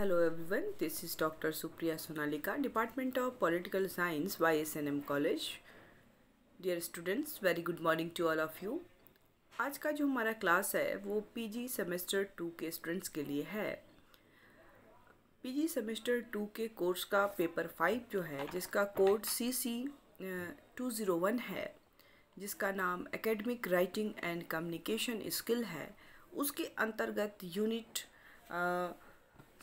Hello everyone, this is Dr. Supriya Sonalika, Department of Political Science, YSNM College. Dear students, very good morning to all of you. आज का जो हमारा class है वो PG semester 2 के students के लिए है। पीजी सेमेस्टर 2 के कोर्स का पेपर 5 जो है, जिसका कोड CC 201 है, जिसका नाम academic writing and communication skill है, उसके अंतर्गत यूनिट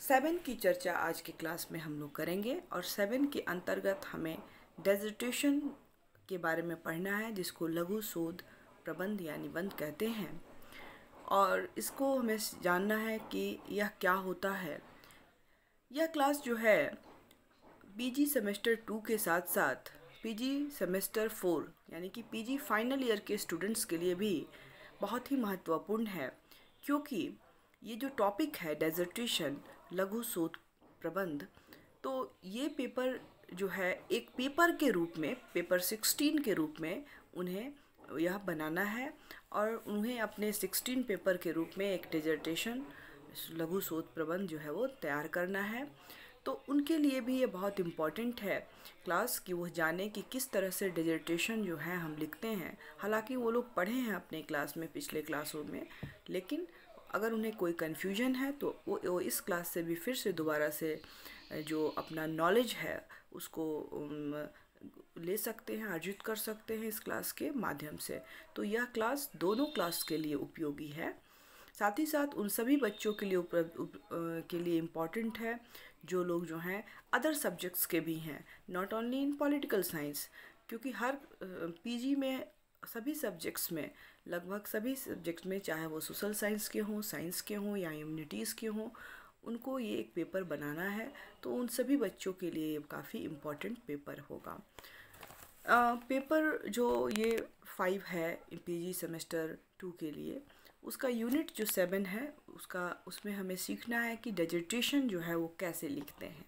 7 की चर्चा आज की क्लास में हम लोग करेंगे। और 7 के अंतर्गत हमें डिसर्टेशन के बारे में पढ़ना है, जिसको लघु शोध प्रबंध या निबंध कहते हैं। और इसको हमें जानना है कि यह क्या होता है। यह क्लास जो है पीजी सेमेस्टर 2 के साथ साथ पीजी सेमेस्टर 4 यानी कि पीजी फाइनल ईयर के स्टूडेंट्स के लिए भी बहुत ही महत्वपूर्ण है, क्योंकि ये जो टॉपिक है डिसर्टेशन लघु शोध प्रबंध, तो ये पेपर जो है एक पेपर के रूप में, पेपर 16 के रूप में उन्हें यह बनाना है और उन्हें अपने 16 पेपर के रूप में एक डिसर्टेशन लघु शोध प्रबंध जो है वो तैयार करना है। तो उनके लिए भी ये बहुत इम्पॉर्टेंट है क्लास कि वो जाने कि किस तरह से डिसर्टेशन जो है हम लिखते हैं। हालांकि वो लोग पढ़े हैं अपने क्लास में, पिछले क्लासों में, लेकिन अगर उन्हें कोई कन्फ्यूजन है तो वो इस क्लास से भी फिर से दोबारा से जो अपना नॉलेज है उसको ले सकते हैं, अर्जित कर सकते हैं इस क्लास के माध्यम से। तो यह क्लास दोनों क्लास के लिए उपयोगी है, साथ ही साथ उन सभी बच्चों के लिए इम्पॉर्टेंट है जो लोग जो हैं अदर सब्जेक्ट्स के भी हैं, not only in political science, क्योंकि हर पीजी में सभी सब्जेक्ट्स में, लगभग सभी सब्जेक्ट्स में, चाहे वो सोशल साइंस के हों, साइंस के हों या ह्यूमैनिटीज़ के हों, उनको ये एक पेपर बनाना है। तो उन सभी बच्चों के लिए ये काफ़ी इम्पॉर्टेंट पेपर होगा। पेपर जो ये 5 है पीजी सेमेस्टर 2 के लिए, उसका यूनिट जो 7 है उसमें हमें सीखना है कि डिसर्टेशन जो है वो कैसे लिखते हैं।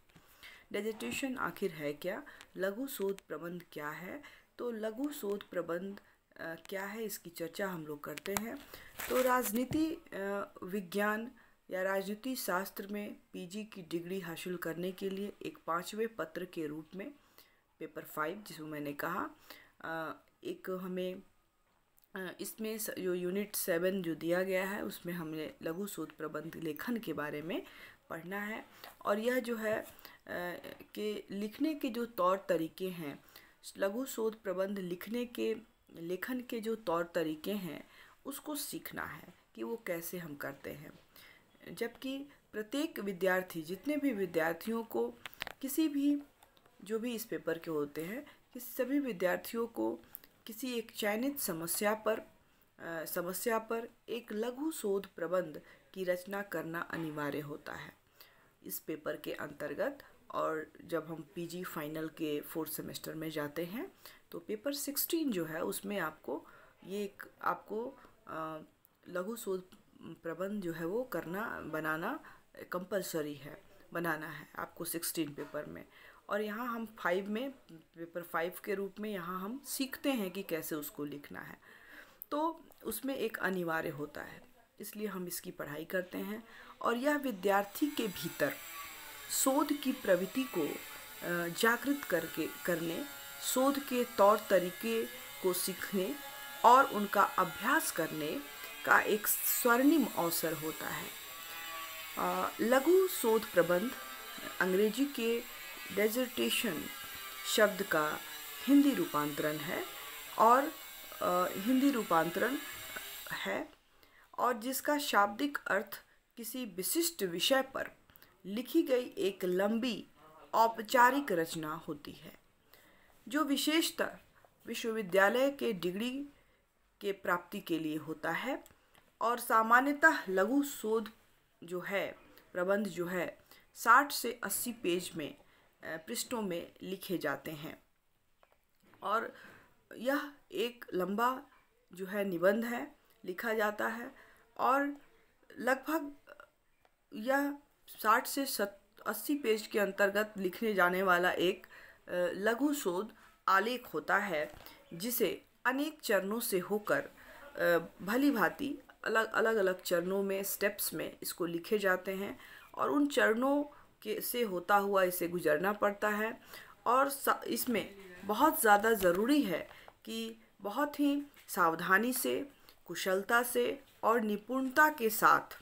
डिसर्टेशन आखिर है क्या, लघु शोध प्रबंध क्या है। तो लघु शोध प्रबंध क्या है, इसकी चर्चा हम लोग करते हैं। तो राजनीति विज्ञान या राजनीति शास्त्र में पीजी की डिग्री हासिल करने के लिए एक 5वें पत्र के रूप में पेपर 5, जिसको मैंने कहा, एक हमें इसमें जो यूनिट 7 जो दिया गया है उसमें हमने लघु शोध प्रबंध लेखन के बारे में पढ़ना है। और यह जो है कि लिखने के जो तौर तरीके हैं, लघु शोध प्रबंध लेखन के जो तौर तरीके हैं उसको सीखना है कि वो कैसे हम करते हैं। जबकि प्रत्येक विद्यार्थी, जितने भी विद्यार्थियों को किसी भी जो भी इस पेपर के होते हैं, सभी विद्यार्थियों को किसी एक चयनित समस्या पर एक लघु शोध प्रबंध की रचना करना अनिवार्य होता है इस पेपर के अंतर्गत। और जब हम पीजी फाइनल के 4th सेमेस्टर में जाते हैं तो पेपर 16 जो है उसमें आपको लघु शोध प्रबंध जो है वो बनाना कंपलसरी है, बनाना है आपको 16 पेपर में। और यहाँ हम पेपर 5 के रूप में यहाँ हम सीखते हैं कि कैसे उसको लिखना है। तो उसमें एक अनिवार्य होता है, इसलिए हम इसकी पढ़ाई करते हैं। और यह विद्यार्थी के भीतर शोध की प्रवृत्ति को जागृत करने, शोध के तौर तरीके को सीखने और उनका अभ्यास करने का एक स्वर्णिम अवसर होता है। लघु शोध प्रबंध अंग्रेजी के डिसर्टेशन शब्द का हिंदी रूपांतरण है और जिसका शाब्दिक अर्थ किसी विशिष्ट विषय पर लिखी गई एक लंबी औपचारिक रचना होती है, जो विशेषतः विश्वविद्यालय के डिग्री के प्राप्ति के लिए होता है। और सामान्यतः लघु शोध जो है प्रबंध जो है 60 से 80 पेज में पृष्ठों में लिखे जाते हैं। और यह एक लंबा जो है निबंध है, लिखा जाता है। और लगभग यह 60 से 80 पेज के अंतर्गत लिखने जाने वाला एक लघु शोध आलेख होता है, जिसे अनेक चरणों से होकर भली भांति अलग अलग चरणों में, स्टेप्स में इसको लिखे जाते हैं। और उन चरणों के से होता हुआ इसे गुजरना पड़ता है। और इसमें बहुत ज़्यादा ज़रूरी है कि बहुत ही सावधानी से, कुशलता से और निपुणता के साथ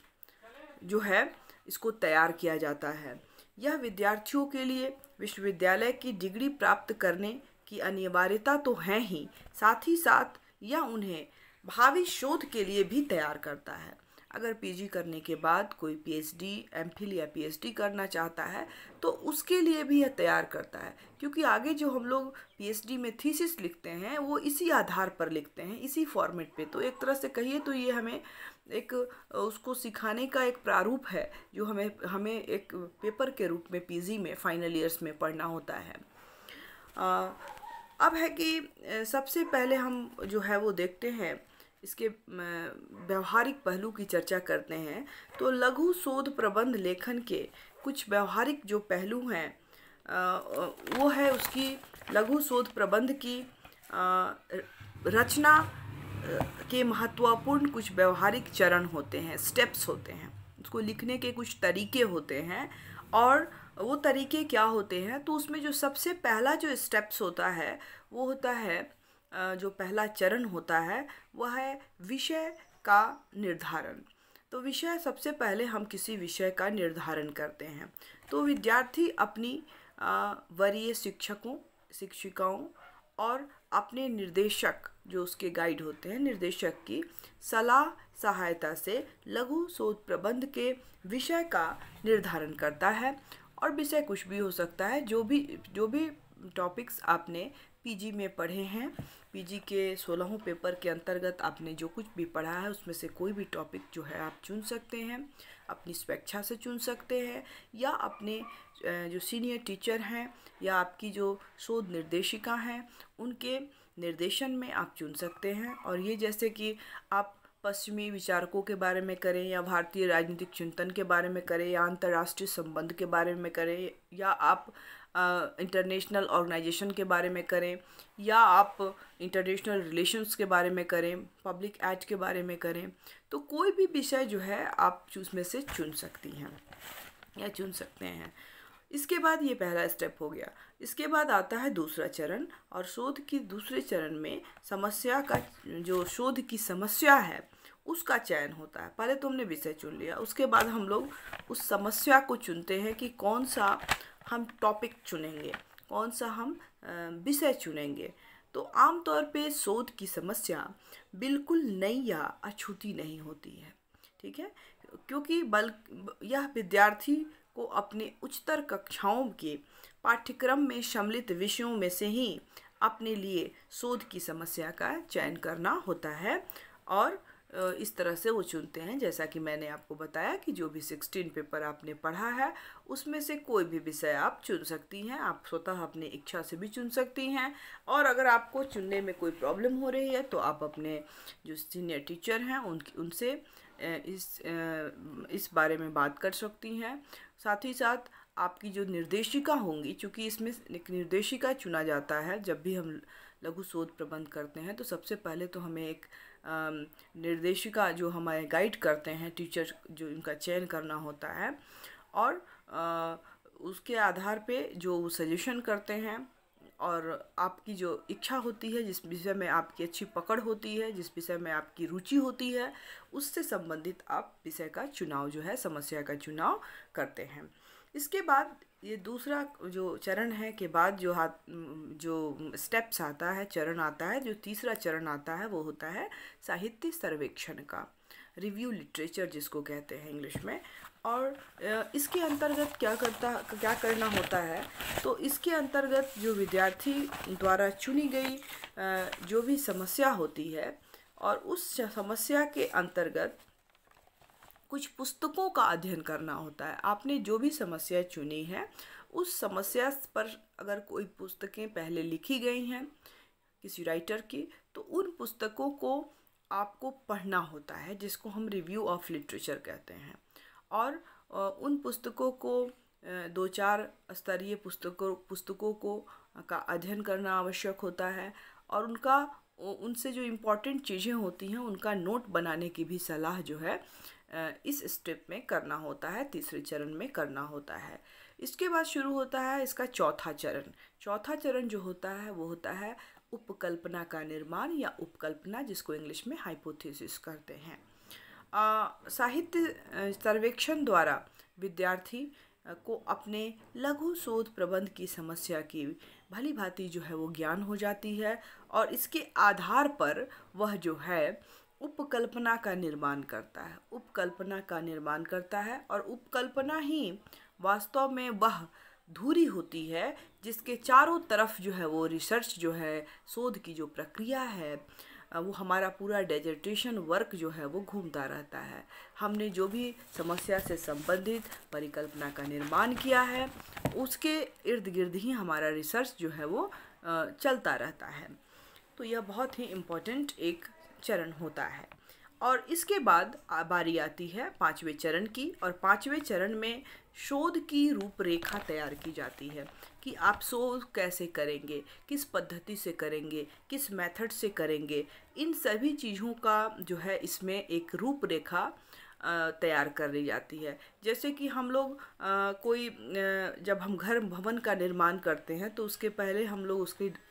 जो है इसको तैयार किया जाता है। यह विद्यार्थियों के लिए विश्वविद्यालय की डिग्री प्राप्त करने की अनिवार्यता तो है ही, साथ ही साथ यह उन्हें भावी शोध के लिए भी तैयार करता है। अगर पीजी करने के बाद कोई पीएचडी, एमफिल या पीएचडी करना चाहता है तो उसके लिए भी यह तैयार करता है, क्योंकि आगे जो हम लोग पीएचडी में थीसिस लिखते हैं वो इसी आधार पर लिखते हैं, इसी फॉर्मेट पे। तो एक तरह से कहिए तो ये हमें एक उसको सिखाने का एक प्रारूप है जो हमें एक पेपर के रूप में पीजी में फाइनल ईयर्स में पढ़ना होता है। अब है कि सबसे पहले हम जो है वो देखते हैं, इसके व्यवहारिक पहलू की चर्चा करते हैं। तो लघु शोध प्रबंध लेखन के कुछ व्यवहारिक जो पहलू हैं वो है उसकी लघु शोध प्रबंध की रचना के महत्वपूर्ण कुछ व्यवहारिक चरण होते हैं, स्टेप्स होते हैं। उसको लिखने के कुछ तरीके होते हैं, और वो तरीके क्या होते हैं, तो उसमें जो सबसे पहला जो स्टेप्स होता है वो होता है, जो पहला चरण होता है वह है विषय का निर्धारण। तो विषय, सबसे पहले हम किसी विषय का निर्धारण करते हैं। तो विद्यार्थी अपनी वरीय शिक्षकों, शिक्षिकाओं और अपने निर्देशक जो उसके गाइड होते हैं, निर्देशक की सलाह सहायता से लघु शोध प्रबंध के विषय का निर्धारण करता है। और विषय कुछ भी हो सकता है, जो भी टॉपिक्स आपने पीजी में पढ़े हैं, पीजी के 16वें पेपर के अंतर्गत आपने जो कुछ भी पढ़ा है उसमें से कोई भी टॉपिक जो है आप चुन सकते हैं, अपनी स्वेच्छा से चुन सकते हैं, या अपने जो सीनियर टीचर हैं या आपकी जो शोध निर्देशिका हैं उनके निर्देशन में आप चुन सकते हैं। और ये जैसे कि आप पश्चिमी विचारकों के बारे में करें, या भारतीय राजनीतिक चिंतन के बारे में करें, या अंतर्राष्ट्रीय संबंध के बारे में करें, या आप इंटरनेशनल ऑर्गेनाइजेशन के बारे में करें, या आप इंटरनेशनल रिलेशंस के बारे में करें, पब्लिक एक्ट के बारे में करें, तो कोई भी विषय जो है आप उसमें से चुन सकती हैं या चुन सकते हैं। इसके बाद ये पहला स्टेप हो गया। इसके बाद आता है दूसरा चरण, और शोध की दूसरे चरण में समस्या का, जो शोध की समस्या है उसका चयन होता है। पहले तो हमने विषय चुन लिया, उसके बाद हम लोग उस समस्या को चुनते हैं कि कौन सा हम टॉपिक चुनेंगे, कौन सा हम विषय चुनेंगे। तो आमतौर पे शोध की समस्या बिल्कुल नई या अछूती नहीं होती है, ठीक है, क्योंकि यह विद्यार्थी को अपने उच्चतर कक्षाओं के पाठ्यक्रम में सम्मिलित विषयों में से ही अपने लिए शोध की समस्या का चयन करना होता है, और इस तरह से वो चुनते हैं। जैसा कि मैंने आपको बताया कि जो भी 16 पेपर आपने पढ़ा है उसमें से कोई भी विषय आप चुन सकती हैं, आप स्वतः अपनी इच्छा से भी चुन सकती हैं। और अगर आपको चुनने में कोई प्रॉब्लम हो रही है तो आप अपने जो सीनियर टीचर हैं उनसे इस बारे में बात कर सकती हैं। साथ ही साथ आपकी जो निर्देशिका होंगी, चूँकि इसमें एक निर्देशिका चुना जाता है जब भी हम लघु शोध प्रबंध करते हैं, तो सबसे पहले तो हमें एक निर्देशिका जो हमारे गाइड करते हैं टीचर, जो इनका चयन करना होता है, और उसके आधार पे जो सजेशन करते हैं, और आपकी जो इच्छा होती है, जिस विषय में आपकी अच्छी पकड़ होती है, जिस विषय में आपकी रुचि होती है, उससे संबंधित आप विषय का चुनाव जो है, समस्या का चुनाव करते हैं। इसके बाद ये दूसरा जो चरण है के बाद जो स्टेप्स आता है, चरण आता है, जो तीसरा चरण आता है वो होता है साहित्य सर्वेक्षण का, रिव्यू लिटरेचर जिसको कहते हैं इंग्लिश में। और इसके अंतर्गत क्या करना होता है, तो इसके अंतर्गत जो विद्यार्थी द्वारा चुनी गई जो भी समस्या होती है, और उस समस्या के अंतर्गत कुछ पुस्तकों का अध्ययन करना होता है। आपने जो भी समस्या चुनी है उस समस्या पर अगर कोई पुस्तकें पहले लिखी गई हैं किसी राइटर की, तो उन पुस्तकों को आपको पढ़ना होता है, जिसको हम रिव्यू ऑफ लिटरेचर कहते हैं। और उन पुस्तकों को 2-4 स्तरीय पुस्तकों को का अध्ययन करना आवश्यक होता है, और उनका उनसे जो इम्पोर्टेंट चीज़ें होती हैं उनका नोट बनाने की भी सलाह जो है इस स्टेप में करना होता है, तीसरे चरण में करना होता है। इसके बाद शुरू होता है इसका चौथा चरण। चौथा चरण जो होता है वो होता है उपकल्पना का निर्माण या उपकल्पना, जिसको इंग्लिश में हाइपोथेसिस कहते हैं। साहित्य सर्वेक्षण द्वारा विद्यार्थी को अपने लघु शोध प्रबंध की समस्या की भली भांति जो है वो ज्ञान हो जाती है और इसके आधार पर वह जो है उपकल्पना का निर्माण करता है। उपकल्पना का निर्माण करता है और उपकल्पना ही वास्तव में वह धुरी होती है जिसके चारों तरफ जो है वो रिसर्च जो है, शोध की जो प्रक्रिया है, वो हमारा पूरा डिसर्टेशन वर्क जो है वो घूमता रहता है। हमने जो भी समस्या से संबंधित परिकल्पना का निर्माण किया है उसके इर्द गिर्द ही हमारा रिसर्च जो है वो चलता रहता है। तो यह बहुत ही इम्पोर्टेंट एक चरण होता है। और इसके बाद बारी आती है पांचवें चरण की, और पांचवें चरण में शोध की रूपरेखा तैयार की जाती है कि आप शोध कैसे करेंगे, किस पद्धति से करेंगे, किस मेथड से करेंगे। इन सभी चीज़ों का जो है इसमें एक रूपरेखा तैयार कर ली जाती है। जैसे कि हम लोग जब हम घर भवन का निर्माण करते हैं तो उसके पहले हम लोग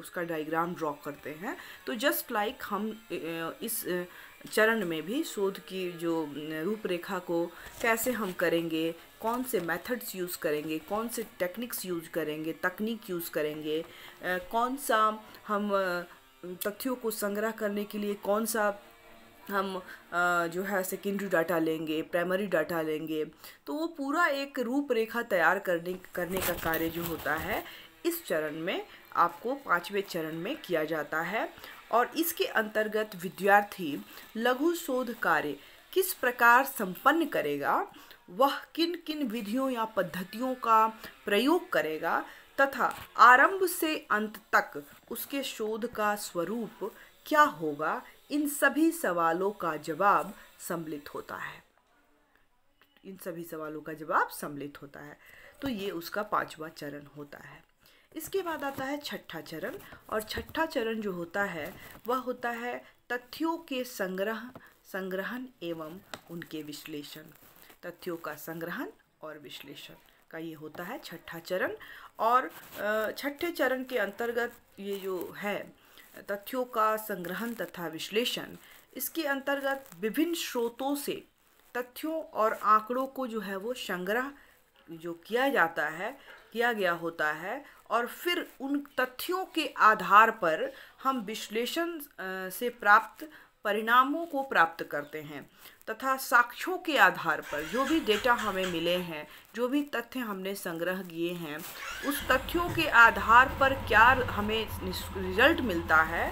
उसका डायग्राम ड्रॉ करते हैं। तो जस्ट लाइक हम इस चरण में भी शोध की जो रूपरेखा को कैसे हम करेंगे, कौन से मेथड्स यूज़ करेंगे, कौन से टेक्निक्स यूज़ करेंगे, तकनीक यूज़ करेंगे, कौन सा हम तथ्यों को संग्रह करने के लिए कौन सा हम जो है सेकेंडरी डाटा लेंगे, प्राइमरी डाटा लेंगे। तो वो पूरा एक रूपरेखा तैयार करने का कार्य जो होता है इस चरण में आपको पांचवें चरण में किया जाता है। और इसके अंतर्गत विद्यार्थी लघु शोध कार्य किस प्रकार संपन्न करेगा, वह किन किन विधियों या पद्धतियों का प्रयोग करेगा तथा आरंभ से अंत तक उसके शोध का स्वरूप क्या होगा, इन सभी सवालों का जवाब सम्मिलित होता है। इन सभी सवालों का जवाब सम्मिलित होता है। तो ये उसका पांचवा चरण होता है। इसके बाद आता है छठा चरण, और छठा चरण जो होता है वह होता है तथ्यों के संग्रहण एवं उनके विश्लेषण। तथ्यों का संग्रहण और विश्लेषण का ये होता है छठा चरण। और छठे चरण के अंतर्गत ये जो है तथ्यों का संग्रहण तथा विश्लेषण, इसके अंतर्गत विभिन्न स्रोतों से तथ्यों और आंकड़ों को जो है वो संग्रह जो किया गया होता है और फिर उन तथ्यों के आधार पर हम विश्लेषण से प्राप्त परिणामों को प्राप्त करते हैं तथा साक्ष्यों के आधार पर जो भी डेटा हमें मिले हैं, जो भी तथ्य हमने संग्रह किए हैं, उस तथ्यों के आधार पर क्या हमें रिजल्ट मिलता है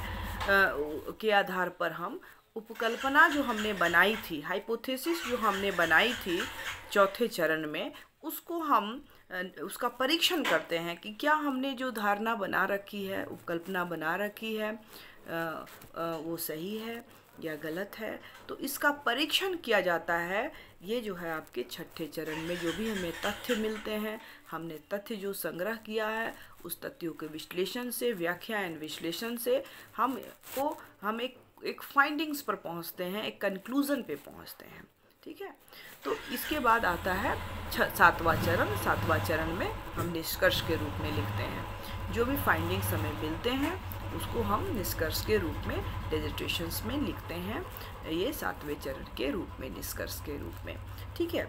के आधार पर हम उपकल्पना जो हमने बनाई थी, हाइपोथेसिस जो हमने बनाई थी चौथे चरण में, उसको हम उसका परीक्षण करते हैं कि क्या हमने जो धारणा बना रखी है, उपकल्पना बना रखी है, वो सही है या गलत है। तो इसका परीक्षण किया जाता है। ये जो है आपके छठे चरण में जो भी हमें तथ्य मिलते हैं, हमने तथ्य जो संग्रह किया है उस तथ्यों के विश्लेषण से, व्याख्या एंड विश्लेषण से हम एक फाइंडिंग्स पर पहुंचते हैं, एक कंक्लूजन पे पहुंचते हैं। ठीक है। तो इसके बाद आता है सातवां चरण। सातवां चरण में हम निष्कर्ष के रूप में लिखते हैं। जो भी फाइंडिंग्स हमें मिलते हैं उसको हम निष्कर्ष के रूप में डिसर्टेशंस में लिखते हैं। ये सातवें चरण के रूप में, निष्कर्ष के रूप में। ठीक है।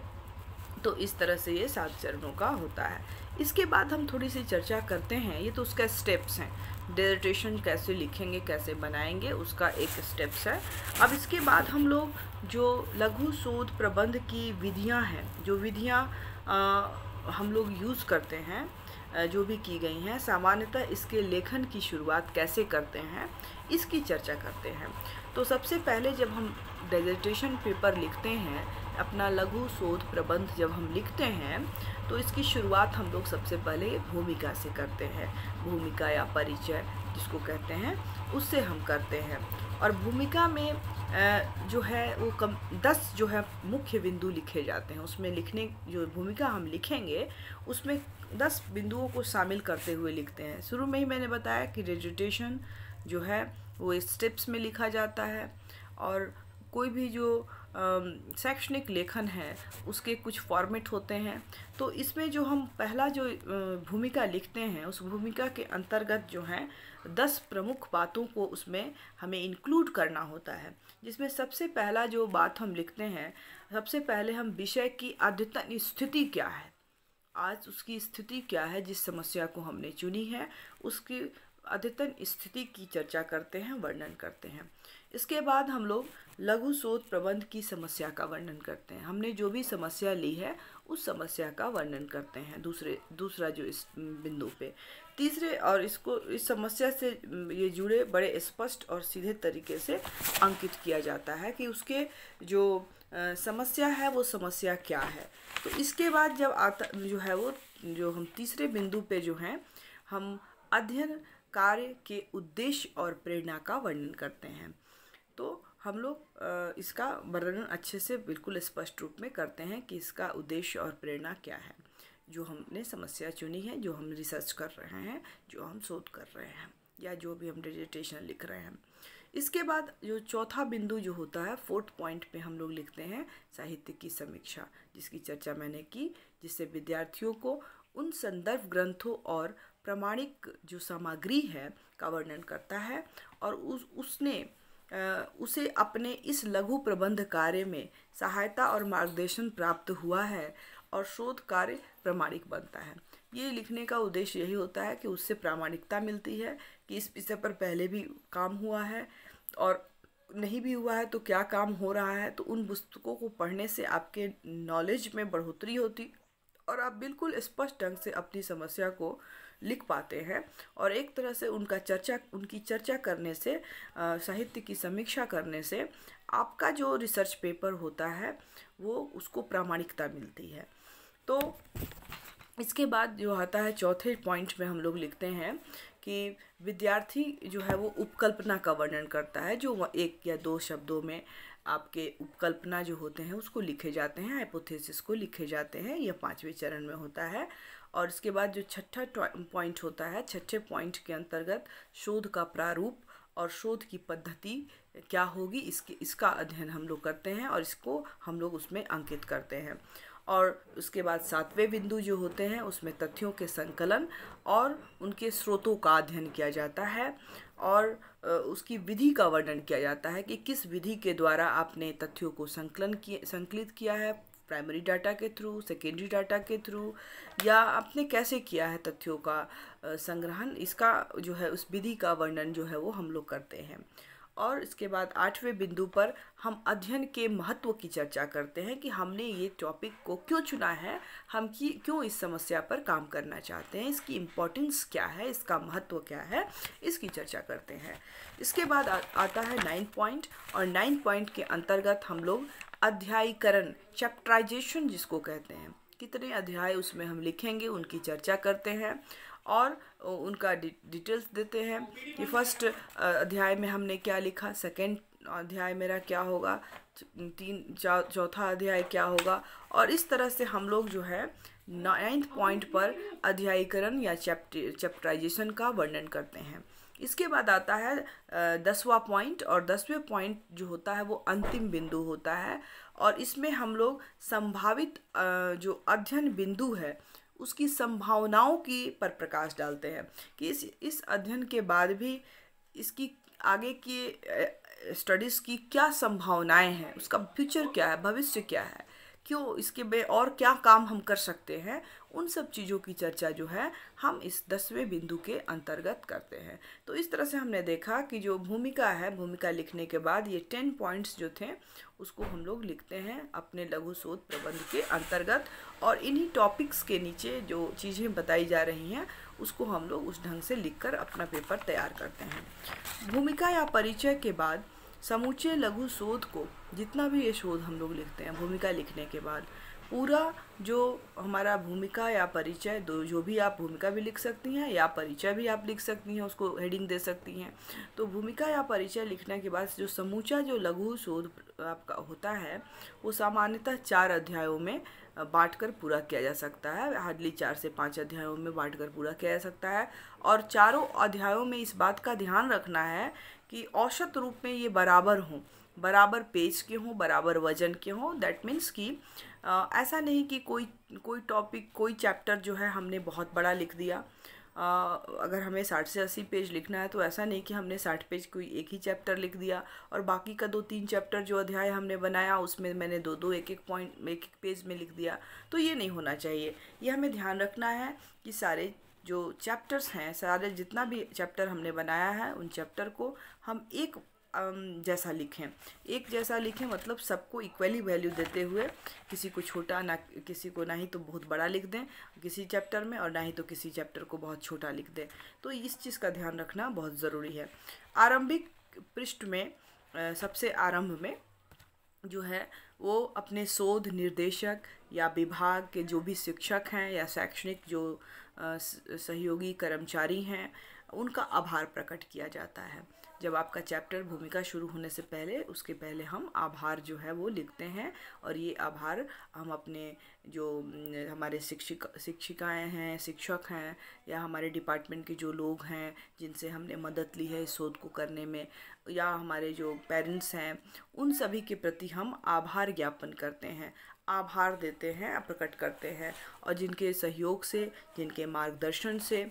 तो इस तरह से ये 7 चरणों का होता है। इसके बाद हम थोड़ी सी चर्चा करते हैं। ये तो उसका स्टेप्स हैं, डिसर्टेशन कैसे लिखेंगे, कैसे बनाएंगे, उसका एक स्टेप्स है। अब इसके बाद हम लोग जो लघु शोध प्रबंध की विधियां हैं, जो विधियां हम लोग यूज़ करते हैं, जो भी की गई हैं, सामान्यतः इसके लेखन की शुरुआत कैसे करते हैं इसकी चर्चा करते हैं। तो सबसे पहले जब हम डिसर्टेशन पेपर लिखते हैं, अपना लघु शोध प्रबंध जब हम लिखते हैं, तो इसकी शुरुआत हम लोग सबसे पहले भूमिका से करते हैं। भूमिका या परिचय जिसको कहते हैं, उससे हम करते हैं। और भूमिका में जो है वो 10 जो है मुख्य बिंदु लिखे जाते हैं। उसमें जो भूमिका हम लिखेंगे उसमें 10 बिंदुओं को शामिल करते हुए लिखते हैं। शुरू में ही मैंने बताया कि डिसर्टेशन जो है वो स्टेप्स में लिखा जाता है। और कोई भी जो शैक्षणिक लेखन है उसके कुछ फॉर्मेट होते हैं। तो इसमें जो हम पहला जो भूमिका लिखते हैं, उस भूमिका के अंतर्गत जो है 10 प्रमुख बातों को उसमें हमें इंक्लूड करना होता है। जिसमें सबसे पहला जो बात हम लिखते हैं, सबसे पहले हम विषय की अद्यतन स्थिति क्या है, आज उसकी स्थिति क्या है, जिस समस्या को हमने चुनी है उसकी अद्यतन स्थिति की चर्चा करते हैं, वर्णन करते हैं। इसके बाद हम लोग लघु शोध प्रबंध की समस्या का वर्णन करते हैं। हमने जो भी समस्या ली है उस समस्या का वर्णन करते हैं दूसरा जो इस बिंदु पे। तीसरे, और इसको इस समस्या से ये जुड़े बड़े स्पष्ट और सीधे तरीके से अंकित किया जाता है कि उसके जो समस्या है वो समस्या क्या है। तो इसके बाद जब आता जो है वो जो हम तीसरे बिंदु पे जो है हम अध्ययन कार्य के उद्देश्य और प्रेरणा का वर्णन करते हैं। तो हम लोग इसका वर्णन अच्छे से बिल्कुल स्पष्ट रूप में करते हैं कि इसका उद्देश्य और प्रेरणा क्या है, जो हमने समस्या चुनी है, जो हम रिसर्च कर रहे हैं, जो हम शोध कर रहे हैं, या जो भी हम डिसर्टेशन लिख रहे हैं। इसके बाद जो चौथा बिंदु जो होता है, 4th पॉइंट पे हम लोग लिखते हैं साहित्य की समीक्षा, जिसकी चर्चा मैंने की, जिससे विद्यार्थियों को उन संदर्भ ग्रंथों और प्रामाणिक जो सामग्री है का वर्णन करता है और उसे अपने इस लघु प्रबंध कार्य में सहायता और मार्गदर्शन प्राप्त हुआ है और शोध कार्य प्रामाणिक बनता है। ये लिखने का उद्देश्य यही होता है कि उससे प्रामाणिकता मिलती है कि इस विषय पर पहले भी काम हुआ है और नहीं भी हुआ है तो क्या काम हो रहा है। तो उन पुस्तकों को पढ़ने से आपके नॉलेज में बढ़ोतरी होती और आप बिल्कुल स्पष्ट ढंग से अपनी समस्या को लिख पाते हैं। और एक तरह से उनकी चर्चा करने से, साहित्य की समीक्षा करने से आपका जो रिसर्च पेपर होता है वो उसको प्रामाणिकता मिलती है। तो इसके बाद जो आता है चौथे पॉइंट में हम लोग लिखते हैं कि विद्यार्थी जो है वो उपकल्पना का वर्णन करता है, जो 1 या 2 शब्दों में आपके उपकल्पना जो होते हैं उसको लिखे जाते हैं, हाइपोथेसिस को लिखे जाते हैं। यह 5वें चरण में होता है। और इसके बाद जो छठा पॉइंट होता है, छठे पॉइंट के अंतर्गत शोध का प्रारूप और शोध की पद्धति क्या होगी इसका अध्ययन हम लोग करते हैं और इसको हम लोग उसमें अंकित करते हैं। और उसके बाद 7वें बिंदु जो होते हैं उसमें तथ्यों के संकलन और उनके स्रोतों का अध्ययन किया जाता है और उसकी विधि का वर्णन किया जाता है कि किस विधि के द्वारा आपने तथ्यों को संकलित किया है, प्राइमरी डाटा के थ्रू, सेकेंडरी डाटा के थ्रू, या आपने कैसे किया है तथ्यों का संग्रहण। इसका जो है उस विधि का वर्णन जो है वो हम लोग करते हैं। और इसके बाद 8वें बिंदु पर हम अध्ययन के महत्व की चर्चा करते हैं कि हमने ये टॉपिक को क्यों चुना है, हम क्यों इस समस्या पर काम करना चाहते हैं, इसकी इम्पोर्टेंस क्या है, इसका महत्व क्या है, इसकी चर्चा करते हैं। इसके बाद आता है 9 पॉइंट, और 9 पॉइंट के अंतर्गत हम लोग अध्यायीकरण, चैप्टराइजेशन जिसको कहते हैं, कितने अध्याय उसमें हम लिखेंगे उनकी चर्चा करते हैं और उनका डिटेल्स देते हैं कि फर्स्ट अध्याय में हमने क्या लिखा, सेकेंड अध्याय मेरा क्या होगा, चौथा अध्याय क्या होगा। और इस तरह से हम लोग जो है 9th पॉइंट पर अध्यायीकरण या चैप्टराइजेशन का वर्णन करते हैं। इसके बाद आता है 10वां पॉइंट, और 10वें पॉइंट जो होता है वो अंतिम बिंदु होता है और इसमें हम लोग संभावित जो अध्ययन बिंदु है उसकी संभावनाओं की पर प्रकाश डालते हैं कि इस अध्ययन के बाद भी इसकी आगे की स्टडीज़ की क्या संभावनाएं हैं, उसका फ्यूचर क्या है, भविष्य क्या है, क्यों इसके में और क्या काम हम कर सकते हैं, उन सब चीज़ों की चर्चा जो है हम इस 10वें बिंदु के अंतर्गत करते हैं। तो इस तरह से हमने देखा कि जो भूमिका है, भूमिका लिखने के बाद ये 10 पॉइंट्स जो थे उसको हम लोग लिखते हैं अपने लघु शोध प्रबंध के अंतर्गत, और इन्हीं टॉपिक्स के नीचे जो चीज़ें बताई जा रही हैं उसको हम लोग उस ढंग से लिखकर अपना पेपर तैयार करते हैं। भूमिका या परिचय के बाद समूचे लघु शोध को, जितना भी ये शोध हम लोग लिखते हैं भूमिका लिखने के बाद, पूरा जो हमारा भूमिका या परिचय, जो भी आप भूमिका भी लिख सकती हैं या परिचय भी आप लिख सकती हैं, उसको हेडिंग दे सकती हैं। तो भूमिका या परिचय लिखने के बाद जो समूचा जो लघु शोध आपका होता है वो सामान्यतः 4 अध्यायों में बांटकर पूरा किया जा सकता है। हार्डली 4 से 5 अध्यायों में बांटकर पूरा किया जा सकता है। और चारों अध्यायों में इस बात का ध्यान रखना है कि औसत रूप में ये बराबर हों, बराबर पेज के हों, बराबर वजन के हों। दैट मीन्स कि ऐसा नहीं कि कोई टॉपिक, कोई चैप्टर जो है हमने बहुत बड़ा लिख दिया। अगर हमें 60 से 80 पेज लिखना है तो ऐसा नहीं कि हमने 60 पेज कोई एक ही चैप्टर लिख दिया और बाकी का 2-3 चैप्टर जो अध्याय हमने बनाया उसमें मैंने 2-2 एक-एक पॉइंट एक-एक पेज में लिख दिया। तो ये नहीं होना चाहिए। ये हमें ध्यान रखना है कि सारे जो चैप्टर्स हैं, सारे जितना भी चैप्टर हमने बनाया है उन चैप्टर को हम एक जैसा लिखें। एक जैसा लिखें मतलब सबको इक्वली वैल्यू देते हुए, किसी को छोटा ना, किसी को ना ही तो बहुत बड़ा लिख दें किसी चैप्टर में और ना ही तो किसी चैप्टर को बहुत छोटा लिख दें। तो इस चीज़ का ध्यान रखना बहुत ज़रूरी है। आरंभिक पृष्ठ में सबसे आरंभ में जो है वो अपने शोध निर्देशक या विभाग के जो भी शिक्षक हैं या शैक्षणिक जो सहयोगी कर्मचारी हैं उनका आभार प्रकट किया जाता है। जब आपका चैप्टर भूमिका शुरू होने से पहले, उसके पहले हम आभार जो है वो लिखते हैं और ये आभार हम अपने जो हमारे शिक्षिकाएं हैं, शिक्षक हैं या हमारे डिपार्टमेंट के जो लोग हैं जिनसे हमने मदद ली है इस शोध को करने में, या हमारे जो पेरेंट्स हैं, उन सभी के प्रति हम आभार ज्ञापन करते हैं, आभार देते हैं, प्रकट करते हैं। और जिनके सहयोग से, जिनके मार्गदर्शन से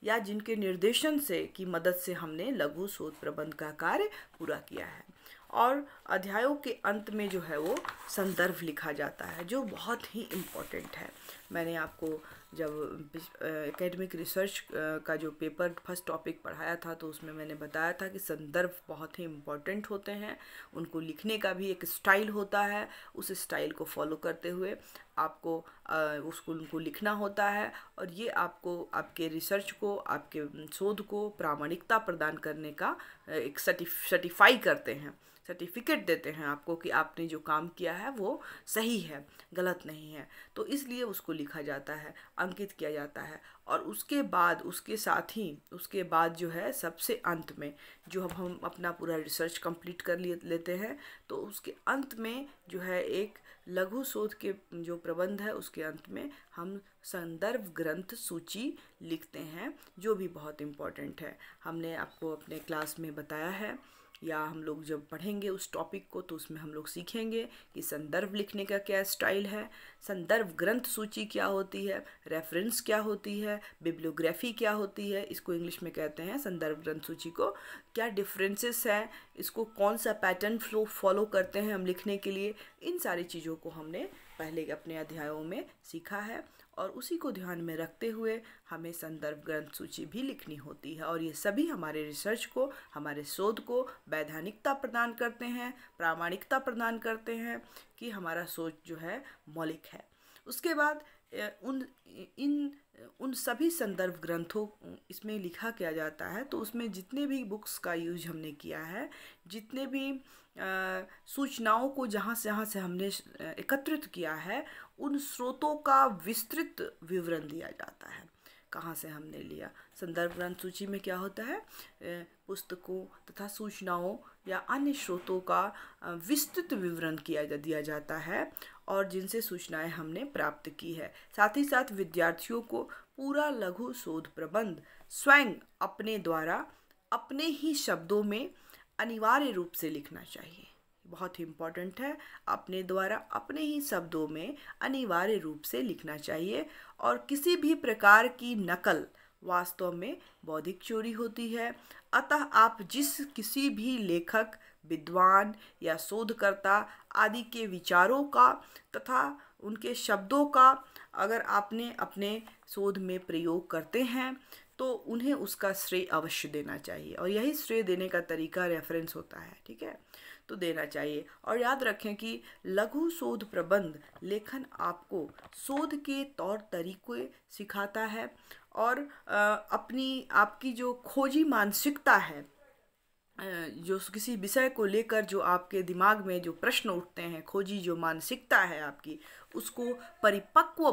या जिनके निर्देशन से की मदद से हमने लघु शोध प्रबंध का कार्य पूरा किया है। और अध्यायों के अंत में जो है वो संदर्भ लिखा जाता है जो बहुत ही इम्पोर्टेंट है। मैंने आपको जब एकेडमिक रिसर्च का जो पेपर फर्स्ट टॉपिक पढ़ाया था तो उसमें मैंने बताया था कि संदर्भ बहुत ही इम्पोर्टेंट होते हैं। उनको लिखने का भी एक स्टाइल होता है, उस स्टाइल को फॉलो करते हुए आपको उनको लिखना होता है और ये आपको आपके रिसर्च को, आपके शोध को प्रामाणिकता प्रदान करने का एक सर्टिफाई करते हैं, सर्टिफिकेट देते हैं आपको कि आपने जो काम किया है वो सही है, गलत नहीं है। तो इसलिए उसको लिखा जाता है, अंकित किया जाता है। और उसके बाद, उसके साथ ही उसके बाद जो है सबसे अंत में, जो अब हम अपना पूरा रिसर्च कंप्लीट कर लेते हैं तो उसके अंत में जो है एक लघु शोध के जो प्रबंध है उसके अंत में हम संदर्भ ग्रंथ सूची लिखते हैं, जो भी बहुत इम्पोर्टेंट है। हमने आपको अपने क्लास में बताया है या हम लोग जब पढ़ेंगे उस टॉपिक को तो उसमें हम लोग सीखेंगे कि संदर्भ लिखने का क्या स्टाइल है, संदर्भ ग्रंथ सूची क्या होती है, रेफरेंस क्या होती है, बिब्लियोग्राफी क्या होती है, इसको इंग्लिश में कहते हैं संदर्भ ग्रंथ सूची को, क्या डिफरेंसेस है, इसको कौन सा पैटर्न फॉलो करते हैं हम लिखने के लिए। इन सारी चीज़ों को हमने पहले अपने अध्यायों में सीखा है और उसी को ध्यान में रखते हुए हमें संदर्भ ग्रंथ सूची भी लिखनी होती है। और ये सभी हमारे रिसर्च को, हमारे शोध को वैधानिकता प्रदान करते हैं, प्रामाणिकता प्रदान करते हैं कि हमारा शोध जो है मौलिक है। उसके बाद उन सभी संदर्भ ग्रंथों इसमें लिखा किया जाता है तो उसमें जितने भी बुक्स का यूज हमने किया है, जितने भी सूचनाओं को जहाँ से हमने एकत्रित किया है, उन स्रोतों का विस्तृत विवरण दिया जाता है। कहाँ से हमने लिया, संदर्भ ग्रंथ सूची में क्या होता है, पुस्तकों तथा सूचनाओं या अन्य स्रोतों का विस्तृत विवरण दिया जाता है और जिनसे सूचनाएं हमने प्राप्त की है। साथ ही साथ विद्यार्थियों को पूरा लघु शोध प्रबंध स्वयं अपने द्वारा अपने ही शब्दों में अनिवार्य रूप से लिखना चाहिए। बहुत ही इम्पॉर्टेंट है, अपने द्वारा अपने ही शब्दों में अनिवार्य रूप से लिखना चाहिए। और किसी भी प्रकार की नकल वास्तव में बौद्धिक चोरी होती है। अतः आप किसी भी लेखक, विद्वान या शोधकर्ता आदि के विचारों का तथा उनके शब्दों का अगर आपने अपने शोध में प्रयोग करते हैं तो उन्हें उसका श्रेय अवश्य देना चाहिए। और यही श्रेय देने का तरीका रेफरेंस होता है, ठीक है, तो देना चाहिए। और याद रखें कि लघु शोध प्रबंध लेखन आपको शोध के तौर तरीके सिखाता है और आपकी जो खोजी मानसिकता है, जो किसी विषय को लेकर जो आपके दिमाग में जो प्रश्न उठते हैं, खोजी जो मानसिकता है आपकी, उसको परिपक्व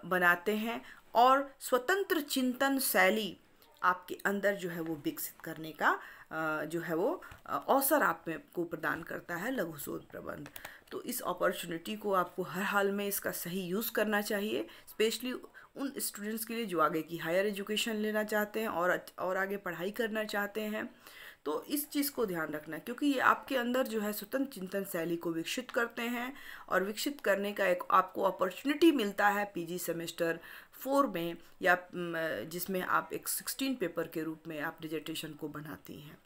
बनाते हैं और स्वतंत्र चिंतन शैली आपके अंदर जो है वो विकसित करने का जो है वो अवसर आपको प्रदान करता है लघु शोध प्रबंध। तो इस अपॉर्चुनिटी को आपको हर हाल में इसका सही यूज़ करना चाहिए, स्पेशली उन स्टूडेंट्स के लिए जो आगे की हायर एजुकेशन लेना चाहते हैं और आगे पढ़ाई करना चाहते हैं। तो इस चीज़ को ध्यान रखना, क्योंकि ये आपके अंदर जो है स्वतंत्र चिंतन शैली को विकसित करते हैं, और विकसित करने का एक आपको अपॉर्चुनिटी मिलता है पीजी सेमेस्टर 4 में, या जिसमें आप एक 16 पेपर के रूप में आप डिसर्टेशन को बनाती हैं,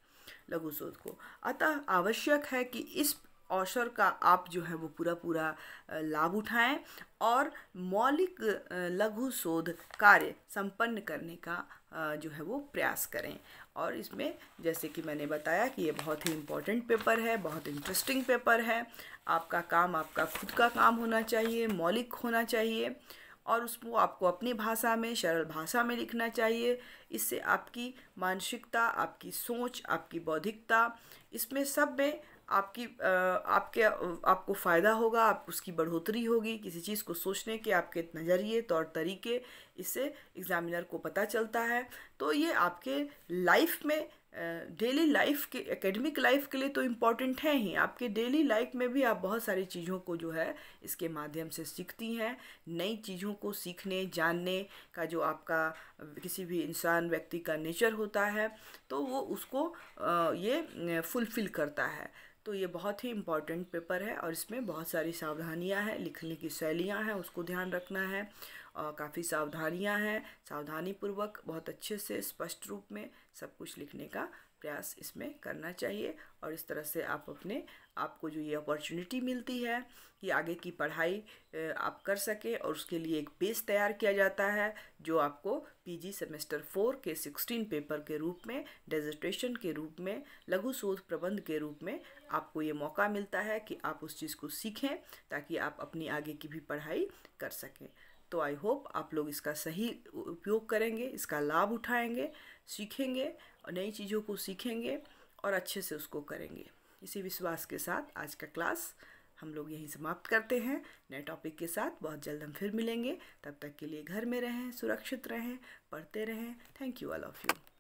लघु शोध को। अतः आवश्यक है कि इस अवसर का आप जो है वो पूरा लाभ उठाएं और मौलिक लघु शोध कार्य संपन्न करने का जो है वो प्रयास करें। और इसमें जैसे कि मैंने बताया कि ये बहुत ही इम्पोर्टेंट पेपर है, बहुत इंटरेस्टिंग पेपर है। आपका काम आपका खुद का काम होना चाहिए, मौलिक होना चाहिए, और उसको आपको अपनी भाषा में, सरल भाषा में लिखना चाहिए। इससे आपकी मानसिकता, आपकी सोच, आपकी बौद्धिकता, इसमें सब में आपको फ़ायदा होगा, आप उसकी बढ़ोतरी होगी। किसी चीज़ को सोचने के आपके नज़रिए, तौर तरीके, इससे एग्ज़ामिनर को पता चलता है। तो ये आपके लाइफ में, डेली लाइफ के, एकेडमिक लाइफ के लिए तो इम्पॉर्टेंट है ही, आपके डेली लाइफ में भी आप बहुत सारी चीज़ों को जो है इसके माध्यम से सीखती हैं। नई चीज़ों को सीखने, जानने का जो आपका किसी भी इंसान, व्यक्ति का नेचर होता है, तो वो उसको ये फुलफ़िल करता है। तो ये बहुत ही इम्पॉर्टेंट पेपर है, और इसमें बहुत सारी सावधानियां हैं, लिखने की शैलियां हैं, उसको ध्यान रखना है। और काफ़ी सावधानियां हैं, सावधानीपूर्वक बहुत अच्छे से स्पष्ट रूप में सब कुछ लिखने का प्रयास इसमें करना चाहिए। और इस तरह से आपको जो ये अपॉर्चुनिटी मिलती है कि आगे की पढ़ाई आप कर सकें, और उसके लिए एक बेस तैयार किया जाता है जो आपको पीजी सेमेस्टर 4 के 16 पेपर के रूप में, डिसर्टेशन के रूप में, लघु शोध प्रबंध के रूप में आपको ये मौका मिलता है कि आप उस चीज़ को सीखें, ताकि आप अपनी आगे की भी पढ़ाई कर सकें। तो आई होप आप लोग इसका सही उपयोग करेंगे, इसका लाभ उठाएंगे, सीखेंगे और नई चीज़ों को सीखेंगे और अच्छे से उसको करेंगे। इसी विश्वास के साथ आज का क्लास हम लोग यहीं समाप्त करते हैं। नए टॉपिक के साथ बहुत जल्द हम फिर मिलेंगे। तब तक के लिए घर में रहें, सुरक्षित रहें, पढ़ते रहें। Thank you all of you.